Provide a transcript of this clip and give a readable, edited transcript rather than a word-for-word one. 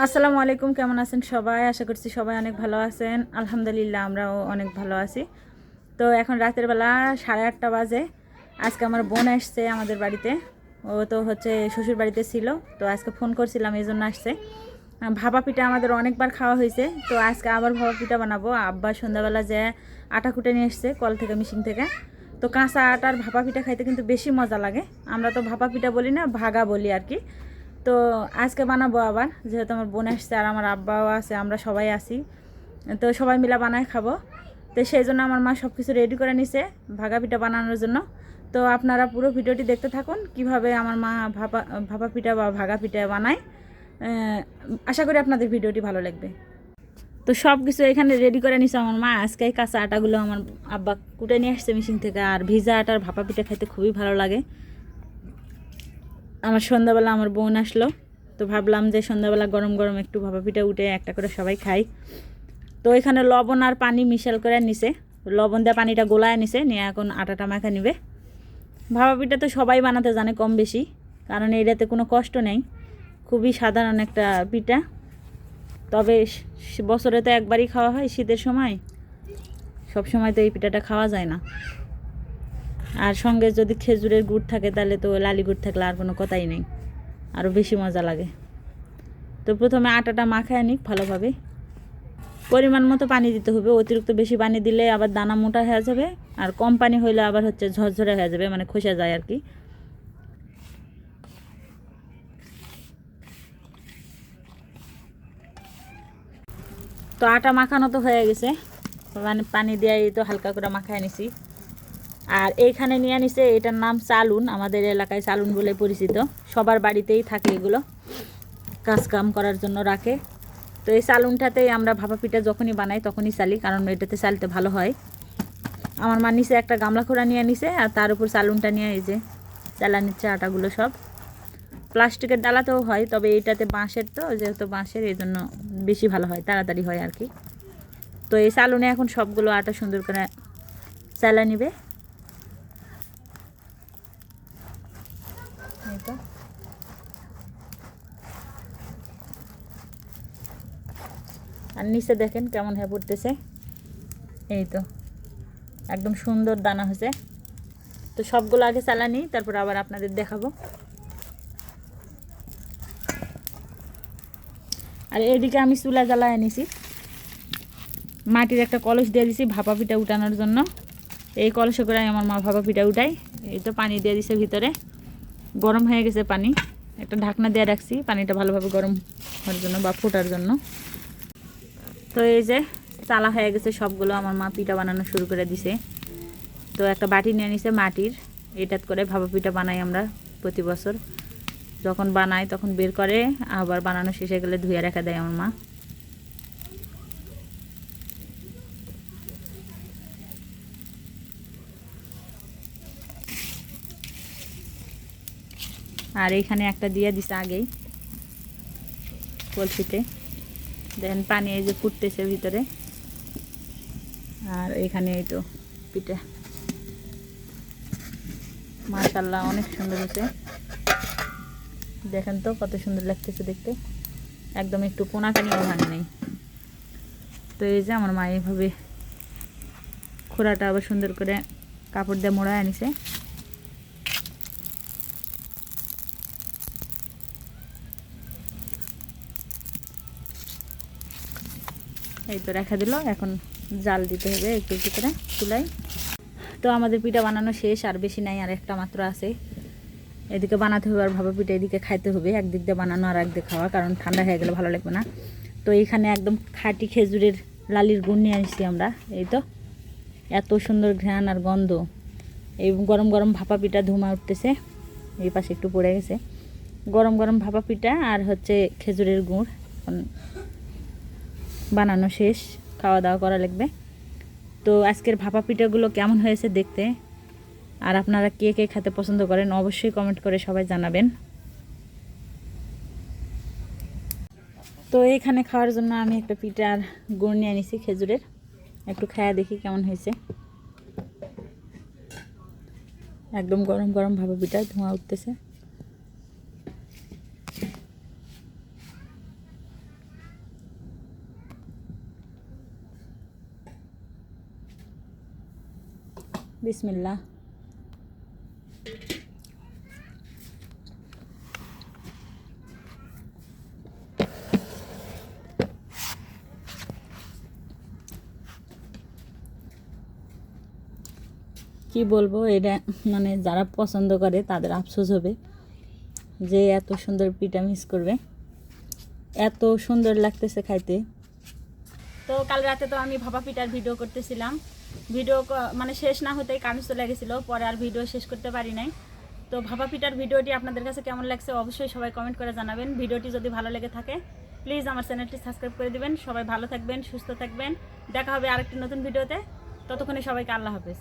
আসসালামু আলাইকুম, কেমন আছেন সবাই? আশা করছি সবাই অনেক ভালো আছেন। আলহামদুলিল্লাহ আমরাও অনেক ভালো আছি। তো এখন রাতের বেলা 8:30 বাজে। আজকে আমার বোন আসছে আমাদের বাড়িতে। ও তো হচ্ছে শ্বশুর বাড়িতে ছিল, তো আজকে ফোন করছিলাম এই জন্য আসছে। ভাপা পিঠা আমাদের অনেকবার খাওয়া হয়েছে, তো আজকে আবার ভাপা পিঠা বানাবো। আব্বা সন্ধ্যাবেলা যে আটা কুটে নিয়ে এসছে কল থেকে, মেশিন থেকে। তো কাঁচা আটার ভাপা পিঠা খাইতে কিন্তু বেশি মজা লাগে। আমরা তো ভাপা পিঠা বলি না, ভাগা বলি আর কি। তো আজকে বানাবো আবার, যেহেতু আমার বোন আসছে আর আমার আব্বাও আছে, আমরা সবাই আছি, তো সবাই মিলে বানায় খাবো। তো সেই জন্য আমার মা সব কিছু রেডি করে নিছে ভাগা পিঠা বানানোর জন্য। তো আপনারা পুরো ভিডিওটি দেখতে থাকুন কিভাবে আমার মা ভাপা ভাপা পিঠা বা ভাগা পিঠা বানায়। আশা করি আপনাদের ভিডিওটি ভালো লাগবে। তো সব কিছু এখানে রেডি করে নিছে আমার মা। আজকে কাঁচা আটাগুলো আমার আব্বা কুটে নিয়ে আসছে মেশিন থেকে। আর ভিজা আটার ভাপা পিঠা খেতে খুবই ভালো লাগে। আমার সন্ধ্যাবেলা আমার বোন আসলো, তো ভাবলাম যে সন্ধ্যাবেলা গরম গরম একটু ভাপা পিঠা উঠে একটা করে সবাই খাই। তো এখানে লবণ আর পানি মিশাল করে নিছে, লবণ দিয়ে পানিটা গোলায় নিছে, নিয়ে এখন আটাটা মাখা নিবে। ভাপা পিঠা তো সবাই বানাতে জানে কম বেশি, কারণ এটাতে কোনো কষ্ট নেই, খুবই সাধারণ একটা পিঠা। তবে বছরে তো একবারই খাওয়া হয় শীতের সময়, সব সময় তো এই পিঠাটা খাওয়া যায় না। আর সঙ্গে যদি খেজুরের গুড় থাকে তাহলে তো লালি গুড় থাকলে আর কোনো কথাই নেই, আরও বেশি মজা লাগে। তো প্রথমে আটাটা মাখায় নিক ভালোভাবে। পরিমাণ মতো পানি দিতে হবে, অতিরিক্ত বেশি পানি দিলে আবার দানা মোটা হয়ে যাবে, আর কম পানি হইলে আবার হচ্ছে ঝরঝরে হয়ে যাবে, মানে খসে যায় আর কি। তো আটা মাখানো তো হয়ে গেছে, মানে পানি দিয়ে তো হালকা করে মাখায় নিছি। আর এইখানে নিয়ে নিছে, এটার নাম চালুন, আমাদের এলাকায় চালুন বলে পরিচিত। সবার বাড়িতেই থাকে এগুলো, কাজ কাম করার জন্য রাখে। তো এই চালুনটাতেই আমরা ভাপা পিঠা যখনই বানাই তখনই চালি, কারণ এটাতে চালতে ভালো হয়। আমার মা নিচে একটা গামলা খোড়া নিয়ে নিছে, আর তার উপর চালুনটা নিয়ে এই যে চালা নিচ্ছে আটাগুলো। সব প্লাস্টিকের ডালাতেও হয়, তবে এইটাতে বাঁশের, তো যেহেতু বাঁশের এই জন্য বেশি ভালো হয়, তাড়াতাড়ি হয় আর কি। তো এই চালুনে এখন সবগুলো আটা সুন্দর করে চালা নিবে। আর নিচে দেখেন কেমন হয়ে পড়তেছে, এই তো একদম সুন্দর দানা হয়েছে। তো সবগুলো আগে চালা নিই, তারপর আবার আপনাদের দেখাবো। আর এদিকে আমি চুলা জ্বালায় নিছি, মাটির একটা কলস দিয়ে দিছি ভাপা পিঠা উঠানোর জন্য। এই কলসে করে আমার মা ভাপা পিঠা উঠাই। এই তো পানি দিয়ে দিছে ভিতরে, গরম হয়ে গেছে পানি। একটা ঢাকনা দিয়ে রাখছি পানিটা ভালোভাবে গরম হওয়ার জন্য বা ফোটার জন্য। তো এই যে চালা হয়ে গেছে সবগুলো, আমার মা পিঠা বানানো শুরু করে দিছে। তো একটা বাটি নিয়ে নিছে মাটির, এটাত করে ভাপা পিঠা বানাই আমরা প্রতি বছর। যখন বানাই তখন বের করে, আবার বানানো শেষে গেলে ধুয়ে রেখে দেয় আমার মা। আর এইখানে একটা দিয়ে দিছে আগেই কলসিতে, দেন পানি এই যে ফুটতেছে ভিতরে। আর এখানে এই তো পিঠা, মাশাআল্লাহ অনেক সুন্দর হয়েছে। দেখেন তো কত সুন্দর লাগতেছে দেখতে, একদম একটু কোনাকানিও ভাঙে নেই। তো এই যে আমার মা এইভাবে খোড়াটা আবার সুন্দর করে কাপড় দিয়ে মোড়ায় আনিছে। এই তো রেখা দিল, এখন জাল দিতে হবে একটু একটু করে চুলায়। তো আমাদের পিঠা বানানো শেষ, আর বেশি নাই, আর একটা মাত্র আছে। এদিকে বানাতে হবে আর ভাপা পিঠা এদিকে খাইতে হবে, একদিক দিয়ে বানানো আর একদিকে খাওয়া, কারণ ঠান্ডা হয়ে গেলে ভালো লাগবে না। তো এইখানে একদম খাঁটি খেজুরের লালির গুড় নিয়ে আসছি আমরা। এই তো এত সুন্দর ঘ্রাণ আর গন্ধ, এই গরম গরম ভাপা পিঠা ধুমা উঠতেছে। এই পাশে একটু পড়ে গেছে, গরম গরম ভাপা পিঠা আর হচ্ছে খেজুরের গুড় বানানো শেষ, খাওয়া দাওয়া করা লাগবে। তো আজকের ভাপা পিঠাগুলো কেমন হয়েছে দেখতে, আর আপনারা কে কে খেতে পছন্দ করেন অবশ্যই কমেন্ট করে সবাই জানাবেন। তো এইখানে খাওয়ার জন্য আমি একটা পিঠার গুড় নিয়ে নিছি খেজুরের, একটু খায়া দেখি কেমন হয়েছে। একদম গরম গরম ভাপা পিঠা ধোঁয়া উঠতেছে। বিসমিল্লাহ। কি বলবো, এটা মানে যারা পছন্দ করে তাদের আফসোস হবে যে এত সুন্দর পিঠা মিস করবে, এত সুন্দর লাগতেছে খাইতে। তো কাল রাতে তো আমি ভাপা পিঠার ভিডিও করতেছিলাম, ভিডিও মানে শেষ না হতেই কারেন্ট চলে গেছিলো, পরে আর ভিডিও শেষ করতে পারি নাই। তো ভাপা পিঠার ভিডিওটি আপনাদের কাছে কেমন লাগছে অবশ্যই সবাই কমেন্ট করে জানাবেন। ভিডিওটি যদি ভালো লেগে থাকে প্লিজ আমার চ্যানেলটি সাবস্ক্রাইব করে দিবেন। সবাই ভালো থাকবেন, সুস্থ থাকবেন, দেখা হবে আরেকটি নতুন ভিডিওতে। ততক্ষণে সবাইকে আল্লাহ হাফেজ।